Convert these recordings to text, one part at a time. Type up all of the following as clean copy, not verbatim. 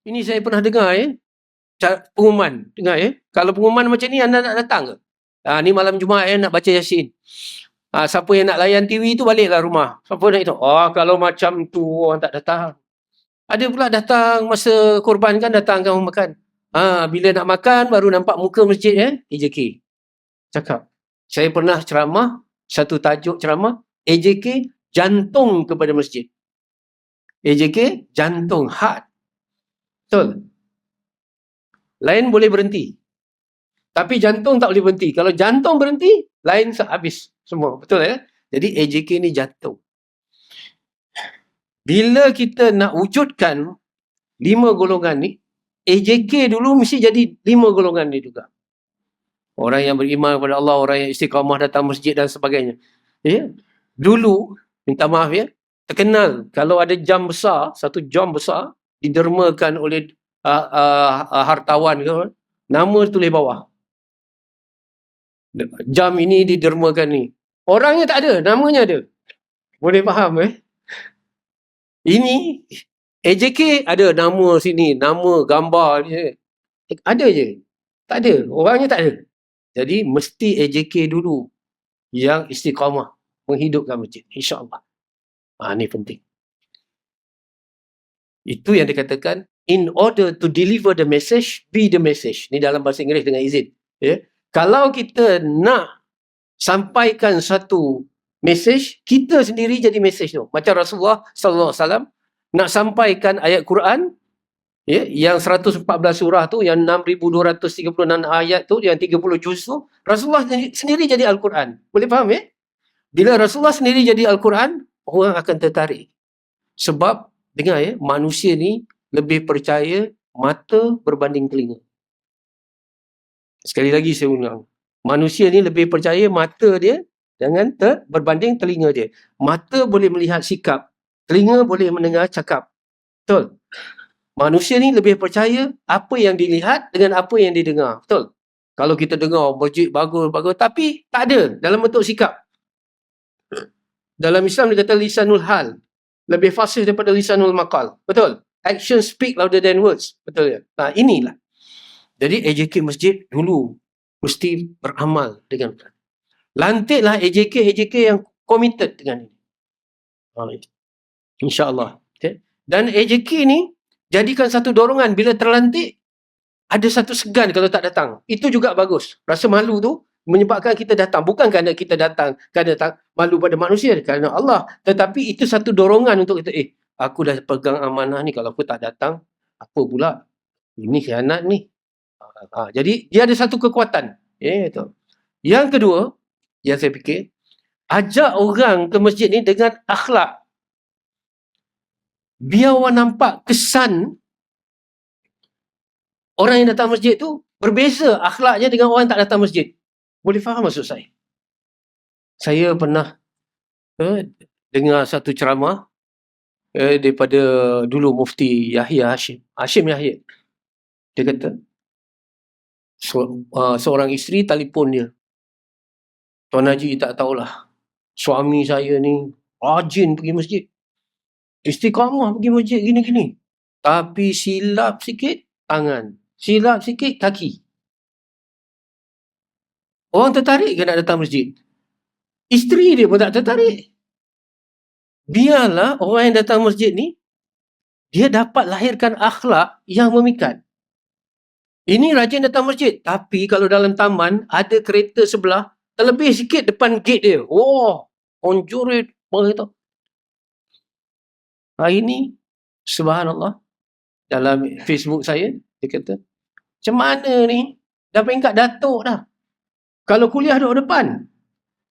Ini saya pernah dengar pengumuman. Dengar Kalau pengumuman macam ni anda nak datang ke? Ni malam Jumaat nak baca Yasin. Siapa yang nak layan TV tu baliklah rumah. Siapa nak itu? Kalau macam tu orang tak datang. Ada pula datang masa korban kan datang kamu makan. Bila nak makan baru nampak muka masjid AJK. Cakap. Saya pernah ceramah, satu tajuk ceramah, AJK jantung kepada masjid. AJK jantung, heart. Betul? Lain boleh berhenti. Tapi jantung tak boleh berhenti. Kalau jantung berhenti, lain habis semua. Betul Jadi AJK ni jantung. Bila kita nak wujudkan 5 golongan ni, AJK dulu mesti jadi 5 golongan ni juga. Orang yang beriman kepada Allah, orang yang istiqamah datang masjid dan sebagainya. Dulu, minta maaf terkenal kalau ada jam besar, satu jam besar, didermakan oleh hartawan ke, nama tulis bawah. Jam ini didermakan ni. Orangnya tak ada, namanya ada. Boleh faham Ini AJK ada nama sini, nama, gambar ni. Ada je. Tak ada, orangnya tak ada. Jadi mesti AJK dulu yang istiqamah menghidupkan masjid, insya-Allah. Ni penting. Itu yang dikatakan in order to deliver the message, be the message. Ni dalam bahasa Inggeris dengan izin. Kalau kita nak sampaikan satu message, kita sendiri jadi message tu. Macam Rasulullah sallallahu alaihi wasallam nak sampaikan ayat Quran yang 114 surah tu, yang 6236 ayat tu, yang 30 juz tu, Rasulullah sendiri jadi Al-Quran. Boleh faham Bila Rasulullah sendiri jadi Al-Quran, orang akan tertarik. Sebab dengar manusia ni lebih percaya mata berbanding telinga. Sekali lagi saya ulang. Manusia ni lebih percaya mata dia berbanding telinga dia. Mata boleh melihat sikap, telinga boleh mendengar cakap. Betul? Manusia ni lebih percaya apa yang dilihat dengan apa yang didengar. Betul? Kalau kita dengar masjid bagus, tapi tak ada dalam bentuk sikap. Dalam Islam dia kata lisanul hal. Lebih fasih daripada lisanul maqal. Betul? Action speak louder than words. Betul ya? Inilah. Jadi AJK masjid dulu mesti beramal dengan lantiklah AJK yang committed dengan ini. InsyaAllah. Okay? Dan AJK ni jadikan satu dorongan bila terlantik, ada satu segan kalau tak datang. Itu juga bagus. Rasa malu tu menyebabkan kita datang. Bukan kerana kita datang kerana malu pada manusia, kerana Allah. Tetapi itu satu dorongan untuk kita, aku dah pegang amanah ni, kalau aku tak datang, apa pula? Ini khianat ni. Jadi dia ada satu kekuatan. Itu. Yang kedua, yang saya fikir, ajak orang ke masjid ni dengan akhlak. Biar orang nampak kesan orang yang datang masjid tu berbeza akhlaknya dengan orang yang tak datang masjid. Boleh faham maksud saya? Saya pernah dengar satu ceramah daripada dulu Mufti Yahya Hashim Yahya. Dia kata, seorang isteri telefon dia. Tuan Haji tak tahulah, suami saya ni rajin pergi masjid. Istiqamah pergi masjid gini-gini. Tapi silap sikit tangan, silap sikit kaki. Orang tertarik ke nak datang masjid? Isteri dia pun tak tertarik. Biarlah orang yang datang masjid ni, dia dapat lahirkan akhlak yang memikat. Ini rajin datang masjid. Tapi kalau dalam taman, ada kereta sebelah, terlebih sikit depan gate dia. Onjurit. Hari ni, subhanallah, dalam Facebook saya, dia kata, macam mana ni? Dah peringkat datuk dah. Kalau kuliah duduk depan.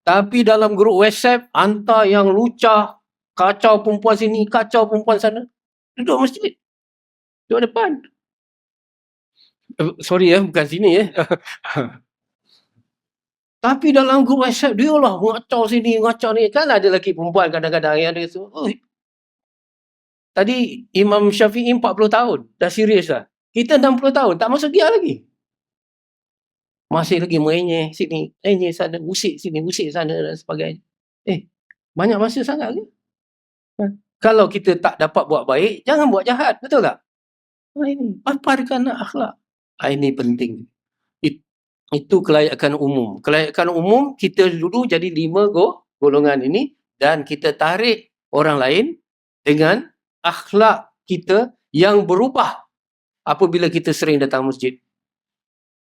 Tapi dalam grup WhatsApp, hantar yang lucah, kacau perempuan sini, kacau perempuan sana. Duduk masjid. Duduk depan. Sorry bukan sini Tapi dalam grup WhatsApp, dia lah mengacau sini, mengacau ni. Kan ada lelaki perempuan kadang-kadang yang ada semua. Tadi Imam Syafi'i 40 tahun. Dah serius dah. Kita 60 tahun. Tak masuk dia lagi. Masih lagi menyeh sini, menyeh sana, usik sini, usik sana dan sebagainya. Banyak masa sangat ke? Kalau kita tak dapat buat baik, jangan buat jahat. Betul tak? Ini paparkan akhlak. Ini penting. Itu kelayakan umum. Kelayakan umum kita dulu jadi 5 golongan ini dan kita tarik orang lain dengan akhlak kita yang berubah apabila kita sering datang masjid.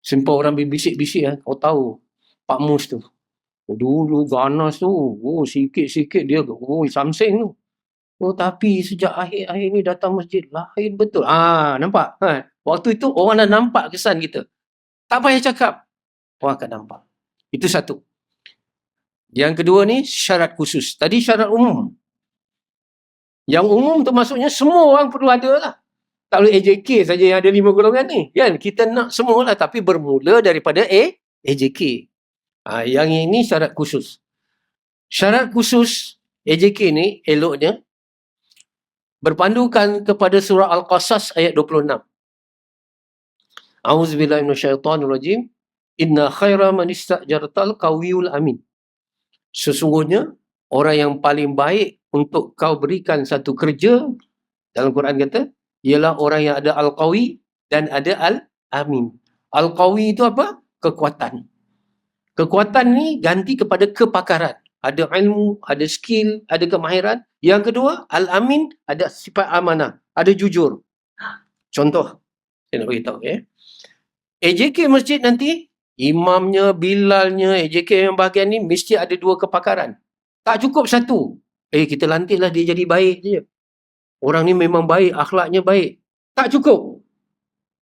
Simpel orang bisik-bisik kau tahu Pak Mus tu. Dulu ganas tu, sikit-sikit dia, samseng tu. Tapi sejak akhir-akhir ni datang masjid, lain betul. Nampak? Waktu itu orang dah nampak kesan kita. Tak payah cakap, orang akan nampak. Itu satu. Yang kedua ni, syarat khusus. Tadi syarat umum. Yang umum tu maksudnya semua orang perlu ada lah. Tak boleh AJK saja yang ada 5 golongan ni. Kan? Kita nak semua lah, tapi bermula daripada AJK. Yang ini syarat khusus. Syarat khusus AJK ni eloknya berpandukan kepada surah Al-Qasas ayat 26. A'udzubillahi minasyaitonirrajim. Inna khaira man istajartal qawiyul amin. Sesungguhnya orang yang paling baik untuk kau berikan satu kerja, dalam Quran kata, ialah orang yang ada al-qawi dan ada al-amin. Al-qawi itu apa? Kekuatan. Kekuatan ni ganti kepada kepakaran. Ada ilmu, ada skill, ada kemahiran. Yang kedua, al-amin, ada sifat amanah, ada jujur. Contoh, saya nak beritahu AJK masjid nanti, imamnya, bilalnya, AJK yang bahagian ni mesti ada 2 kepakaran. Tak cukup satu. Kita lantiklah dia jadi baik je. Orang ni memang baik, akhlaknya baik. Tak cukup.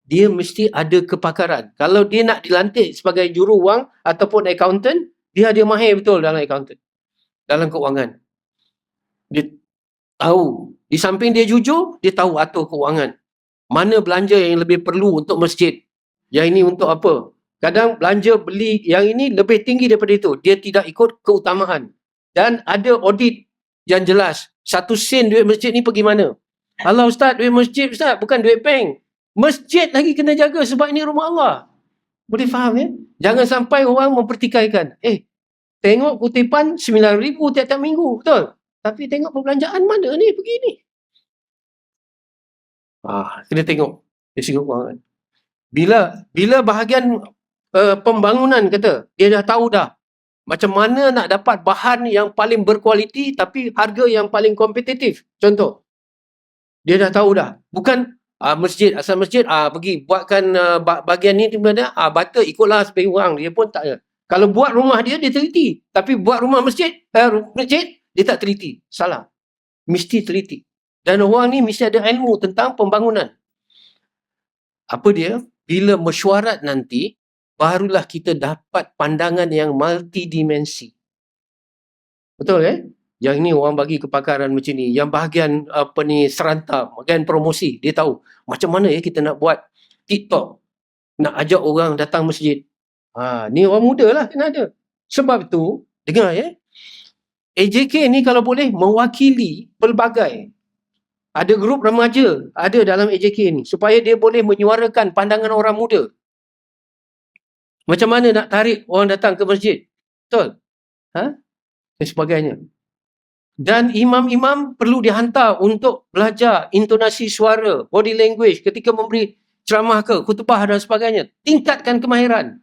Dia mesti ada kepakaran. Kalau dia nak dilantik sebagai juruwang ataupun accountant, dia ada mahir betul dalam accountant. Dalam keuangan. Dia tahu. Di samping dia jujur, dia tahu atur keuangan. Mana belanja yang lebih perlu untuk masjid. Yang ini untuk apa? Kadang belanja beli yang ini lebih tinggi daripada itu. Dia tidak ikut keutamaan. Dan ada audit yang jelas. 1 sen duit masjid ni pergi mana? Alah Ustaz, duit masjid Ustaz, bukan duit bank. Masjid lagi kena jaga sebab ini rumah Allah. Boleh faham Jangan sampai orang mempertikaikan. Tengok kutipan 9,000 tiap-tiap minggu, betul? Tapi tengok perbelanjaan mana ni begini. Kena tengok. Dari segi kewangan. Bila bahagian pembangunan kata, dia dah tahu dah macam mana nak dapat bahan yang paling berkualiti tapi harga yang paling kompetitif. Contoh, dia dah tahu dah. Bukan masjid, asal masjid, pergi buatkan bahagian ni, bata ikutlah sebagai orang. Dia pun tak ada. Kalau buat rumah dia teliti. Tapi buat rumah masjid, dia tak teliti. Salah. Mesti teliti. Dan orang ni mesti ada ilmu tentang pembangunan. Apa dia? Bila mesyuarat nanti, barulah kita dapat pandangan yang multidimensi. Betul Yang ini orang bagi kepakaran macam ni. Yang bahagian serantam, bahagian promosi, dia tahu macam mana kita nak buat TikTok, nak ajak orang datang masjid. Ni orang muda lah kena ada. Sebab itu, dengar AJK ni kalau boleh mewakili pelbagai. Ada grup remaja ada dalam AJK ni supaya dia boleh menyuarakan pandangan orang muda. Macam mana nak tarik orang datang ke masjid. Betul? Dan sebagainya. Dan imam-imam perlu dihantar untuk belajar intonasi suara, body language ketika memberi ceramah ke, khutbah dan sebagainya. Tingkatkan kemahiran.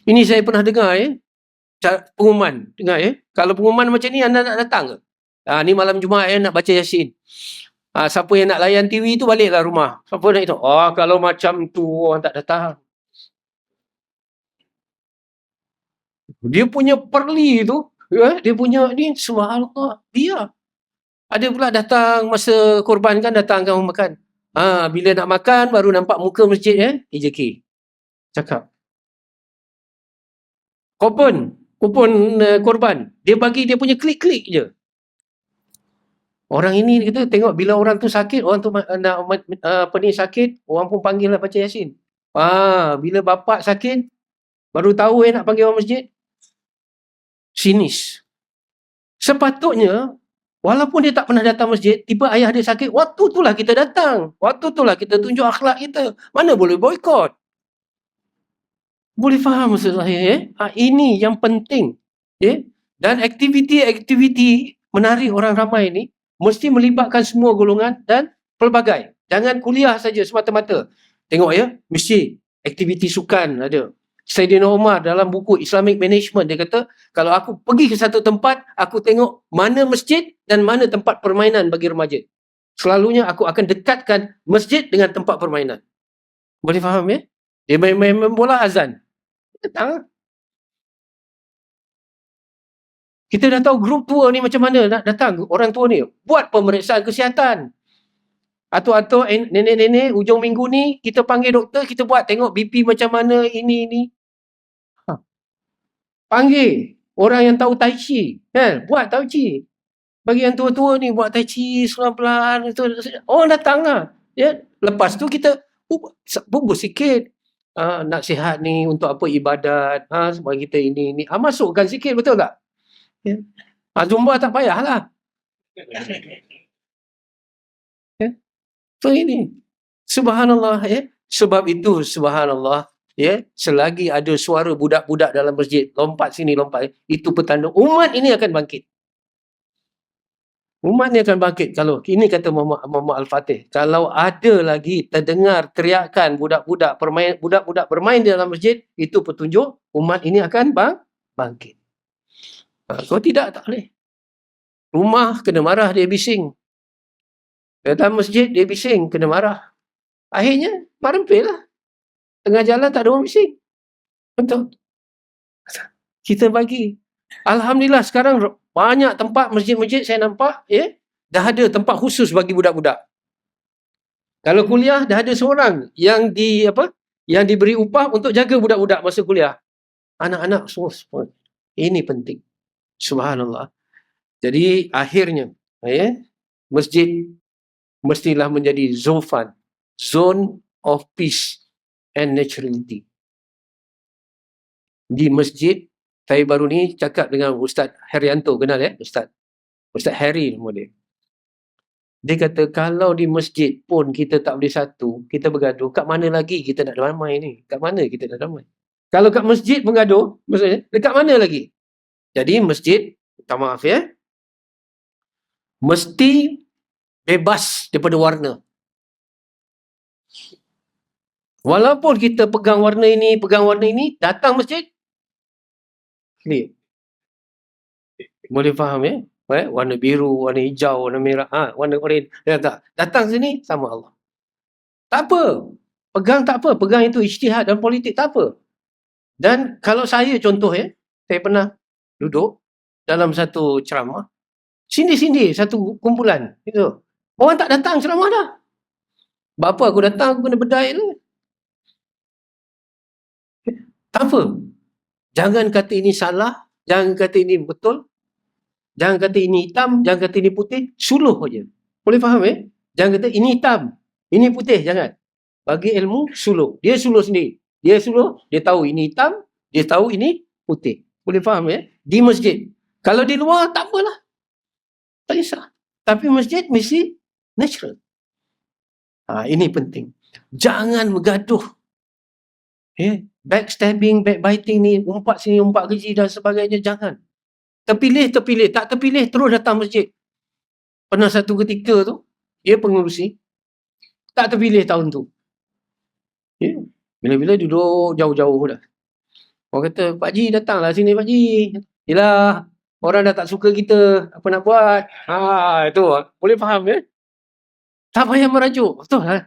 Ini saya pernah dengar pengumuman. Dengar Kalau pengumuman macam ni anda nak datang ke? Ni malam Jumaat nak baca Yasin. Siapa yang nak layan TV tu baliklah rumah. Siapa nak itu? Kalau macam tu orang tak datang. Dia punya perli tu, dia punya ni, subhanallah, dia. Ada pula datang masa korban kan, datang kan makan. Bila nak makan, baru nampak muka masjid AJK. Cakap. Kupon korban. Dia bagi dia punya klik-klik je. Orang ini kita tengok bila orang tu sakit, orang tu nak sakit, orang pun panggil lah baca Yasin. Bila bapak sakit, baru tahu nak panggil orang masjid. Sinis. Sepatutnya, walaupun dia tak pernah datang masjid, tiba ayah dia sakit, waktu itulah kita datang. Waktu itulah kita tunjuk akhlak kita. Mana boleh boykot? Boleh faham maksud saya Ini yang penting. Dan aktiviti-aktiviti menarik orang ramai ni mesti melibatkan semua golongan dan pelbagai. Jangan kuliah saja semata-mata. Tengok ya, mesti aktiviti sukan ada. Saidina Umar dalam buku Islamic Management, dia kata, kalau aku pergi ke satu tempat, aku tengok mana masjid dan mana tempat permainan bagi remaja. Selalunya aku akan dekatkan masjid dengan tempat permainan. Boleh faham ya? Dia main bola azan. Datang. Kita dah tahu grup tua ni macam mana nak datang. Orang tua ni buat pemeriksaan kesihatan. Atuk-atuk, nenek-nenek, hujung minggu ni kita panggil doktor, kita buat tengok BP macam mana, ini. Panggil orang yang tahu tai chi, kan? Buat tai chi. Bagi yang tua-tua ni buat tai chi pelan-pelan, orang datang lah. Ya? Lepas tu kita bubur sikit. Nasihat ni untuk apa ibadat, supaya kita ini. Masukkan sikit, betul tak? Ya. Zumba tak payahlah. Ya. So ini, subhanallah ya. Sebab itu subhanallah ya, selagi ada suara budak-budak dalam masjid lompat sini lompat, itu petanda umat ini akan bangkit. Umat ni akan bangkit. Kalau ini kata Muhammad Al-Fatih, kalau ada lagi terdengar teriakan budak-budak bermain di dalam masjid, itu petunjuk umat ini akan bangkit. Kalau tidak, tak boleh. Rumah kena marah, dia bising. Datang masjid, dia bising, kena marah. Akhirnya, marempil lah. Tengah jalan tak ada orang bising. Betul. Kita bagi. Alhamdulillah sekarang banyak tempat masjid-masjid saya nampak, dah ada tempat khusus bagi budak-budak. Kalau kuliah, dah ada seorang yang diberi upah untuk jaga budak-budak masa kuliah. Anak-anak semua. Ini penting. Subhanallah. Jadi akhirnya, masjid mestilah menjadi zone of peace and naturality. Di masjid, saya baru ni cakap dengan Ustaz Herianto, kenal ya? Ustaz Harry nama dia. Dia kata, kalau di masjid pun kita tak boleh satu, kita bergaduh, kat mana lagi kita nak damai ni? Kat mana kita nak damai? Kalau kat masjid bergaduh, maksudnya, dekat mana lagi? Jadi masjid, minta maaf ya, mesti bebas daripada warna. Walaupun kita pegang warna ini, datang masjid, clear. Boleh faham ya? Warna biru, warna hijau, warna merah, warna oren. Datang sini, sama Allah. Tak apa. Pegang tak apa. Pegang itu ijtihad dan politik, tak apa. Dan kalau saya contoh saya pernah duduk dalam satu ceramah, sini satu kumpulan. Gitu. Orang tak datang ceramah dah. Bapa aku datang, aku kena bedai tu. Tak apa. Jangan kata ini salah, jangan kata ini betul, jangan kata ini hitam, jangan kata ini putih, suluh saja. Boleh faham Jangan kata ini hitam, ini putih, jangan. Bagi ilmu, suluh. Dia suluh sendiri. Dia suluh, dia tahu ini hitam, dia tahu ini putih. Boleh faham Di masjid. Kalau di luar, tak apalah. Tak kisah. Tapi masjid mesti natural. Ini penting. Jangan bergaduh. Backstabbing, backbiting ni, umpat sini, umpat keji dan sebagainya, jangan. Terpilih. Tak terpilih, terus datang masjid. Pernah satu ketika tu, dia pengurusi, tak terpilih tahun tu. Bila-bila duduk jauh-jauh dah. Orang kata, Pak Ji datanglah sini Pak Ji. Yelah, orang dah tak suka kita, apa nak buat? Itu, boleh faham Tak payah merajuk, betul lah.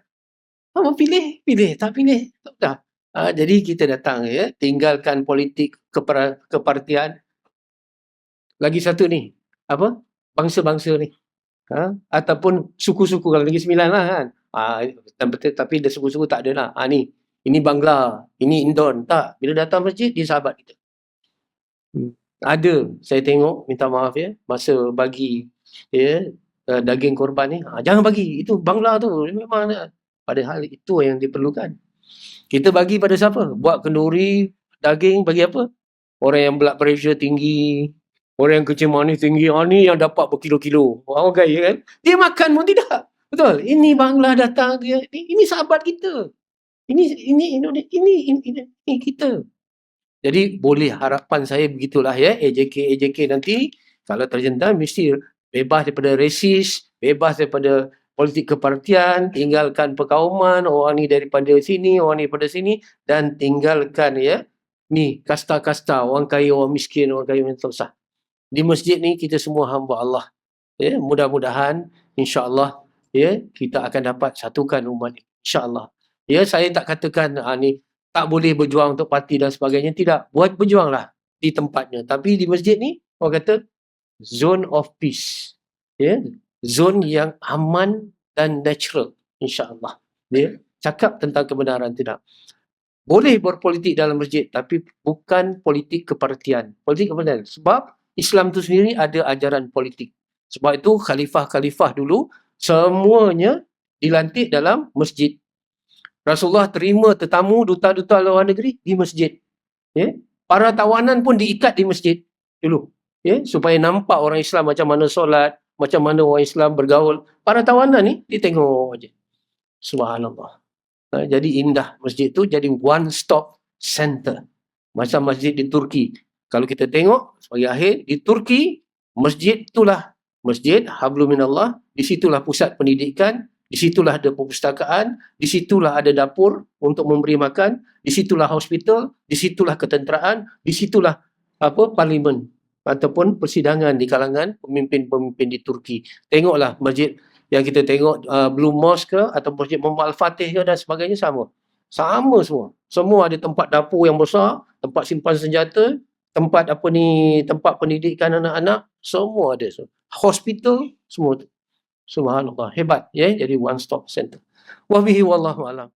Apa pilih, tak pilih, tak dah. Jadi kita datang tinggalkan politik kepartian. Lagi satu ni, bangsa-bangsa ni. Ataupun suku-suku, kalau Negeri Sembilan lah kan. Tapi dia suku-suku tak ada lah. Ini Bangla, ini Indon, tak. Bila datang masjid, dia sahabat kita. Ada, saya tengok, minta maaf masa bagi daging korban ni, jangan bagi, itu Bangla tu, memang padahal itu yang diperlukan. Kita bagi pada siapa? Buat kenduri, daging, bagi apa? Orang yang blood pressure tinggi, orang yang kencing manis tinggi, ni yang dapat berkilo-kilo. Orang kaya kan? Dia makan pun tidak. Betul? Ini Bangla datang, ini sahabat kita. Ini kita. Jadi boleh harapan saya begitulah AJK nanti kalau terjentam mesti bebas daripada resis, bebas daripada politik kepartian, tinggalkan perkauman, orang ni daripada sini, orang ni daripada sini, dan tinggalkan ni kasta-kasta, orang kaya, orang miskin, orang kaya, orang susah. Di masjid ni kita semua hamba Allah. Mudah-mudahan insya-Allah kita akan dapat satukan umat ini. Insya-Allah. Saya tak katakan ni tak boleh berjuang untuk parti dan sebagainya, tidak. Buat berjuanglah di tempatnya. Tapi di masjid ni orang kata zone of peace. Zone yang aman dan natural, insya-Allah. Cakap tentang kebenaran, tidak. Boleh berpolitik dalam masjid, tapi bukan politik kepartian. Politik kepartian. Sebab Islam tu sendiri ada ajaran politik. Sebab itu khalifah-khalifah dulu semuanya dilantik dalam masjid. Rasulullah terima tetamu duta-duta luar negeri di masjid. Para tawanan pun diikat di masjid dulu. Supaya nampak orang Islam macam mana solat, macam mana orang Islam bergaul. Para tawanan ni ditengok aja. Subhanallah. Jadi indah masjid tu, jadi one stop center. Macam masjid di Turki. Kalau kita tengok sebagai akhir, di Turki masjid itulah masjid Hablum Minallah, di situlah pusat pendidikan, di situlah ada perpustakaan, di situlah ada dapur untuk memberi makan, di situlah hospital, di situlah ketenteraan, di situlah parlimen ataupun persidangan di kalangan pemimpin-pemimpin di Turki. Tengoklah masjid yang kita tengok Blue Mosque ke atau masjid Muhammad Al-Fatih ke dan sebagainya, sama. Sama semua. Semua ada tempat dapur yang besar, tempat simpan senjata, tempat tempat pendidikan anak-anak, semua ada. Hospital, semua tu. Subhanallah, hebat. Jadi one stop center. Wabihi wallahu alam.